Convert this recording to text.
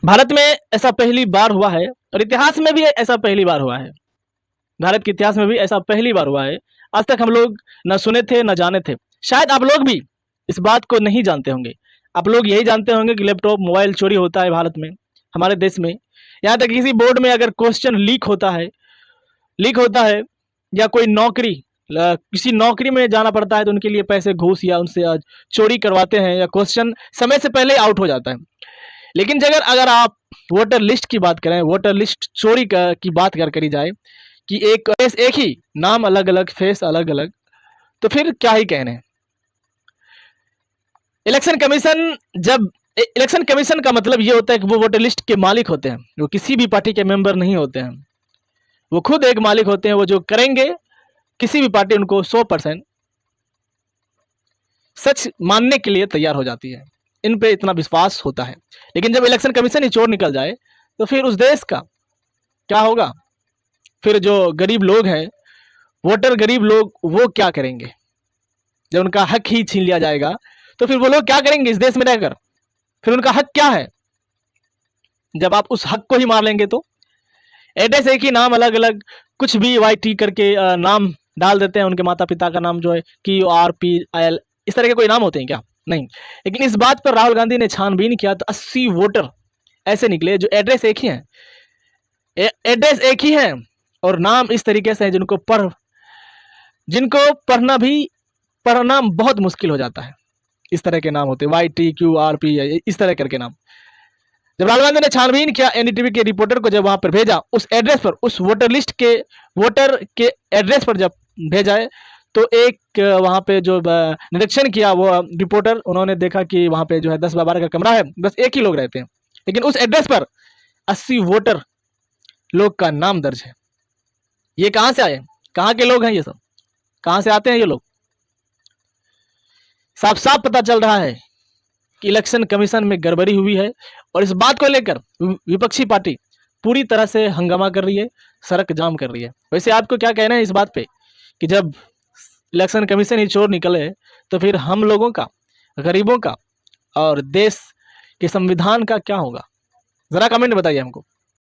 भारत में ऐसा पहली बार हुआ है और इतिहास में भी ऐसा पहली बार हुआ है। भारत के इतिहास में भी ऐसा पहली बार हुआ है। आज तक हम लोग न सुने थे न जाने थे। शायद आप लोग भी इस बात को नहीं जानते होंगे। आप लोग यही जानते होंगे कि लैपटॉप मोबाइल चोरी होता है भारत में, हमारे देश में। यहाँ तक किसी बोर्ड में अगर क्वेश्चन लीक होता है या कोई नौकरी किसी नौकरी में जाना पड़ता है तो उनके लिए पैसे घूस या उनसे चोरी करवाते हैं या क्वेश्चन समय से पहले आउट हो जाता है। लेकिन अगर आप वोटर लिस्ट की बात करें, वोटर लिस्ट चोरी की बात करी जाए कि एक ही नाम अलग अलग, फेस अलग अलग, तो फिर क्या ही कहने। इलेक्शन कमीशन का मतलब ये होता है कि वो वोटर लिस्ट के मालिक होते हैं। वो किसी भी पार्टी के मेंबर नहीं होते हैं, वो खुद एक मालिक होते हैं। वो जो करेंगे किसी भी पार्टी उनको 100% सच मानने के लिए तैयार हो जाती है। इन पे इतना विश्वास होता है। लेकिन जब इलेक्शन कमीशन ही चोर निकल जाए तो फिर उस देश का क्या होगा? फिर जो गरीब लोग हैं, वोटर गरीब लोग, वो क्या करेंगे? जब उनका हक ही छीन लिया जाएगा तो फिर वो लोग क्या करेंगे इस देश में रहकर? फिर उनका हक क्या है जब आप उस हक को ही मार लेंगे? तो एड्रेस एक ही, नाम अलग अलग, कुछ भी YT करके नाम डाल देते हैं। उनके माता पिता का नाम जो है QRPL, इस तरह के कोई नाम होते हैं क्या? नहीं। लेकिन इस बात पर राहुल गांधी ने छानबीन किया तो 80 वोटर ऐसे निकले जो एड्रेस एक ही हैं, एड्रेस एक ही है और नाम इस तरीके से है जिनको पढ़ना बहुत मुश्किल हो जाता है। इस तरह के नाम होते हैं, YT QRP, इस तरह करके नाम। जब राहुल गांधी ने छानबीन किया, NDTV के रिपोर्टर को जब वहां पर भेजा, उस एड्रेस पर, उस वोटर के एड्रेस पर जब भेजा है, तो एक वहां पे जो निरीक्षण किया वो रिपोर्टर, उन्होंने देखा कि वहां पे जो है 10-12 का कमरा है, बस एक ही लोग रहते हैं। लेकिन उस एड्रेस पर 80 वोटर लोग का नाम दर्ज है। ये कहां से आए? कहां के लोग हैं ये सब? कहां से आते हैं ये लोग? साफ साफ पता चल रहा है कि इलेक्शन कमीशन में गड़बड़ी हुई है और इस बात को लेकर विपक्षी पार्टी पूरी तरह से हंगामा कर रही है, सड़क जाम कर रही है। वैसे आपको क्या कहना है इस बात पे कि जब इलेक्शन कमीशन ही चोर निकले तो फिर हम लोगों का, गरीबों का और देश के संविधान का क्या होगा? जरा कमेंट बताइए हमको।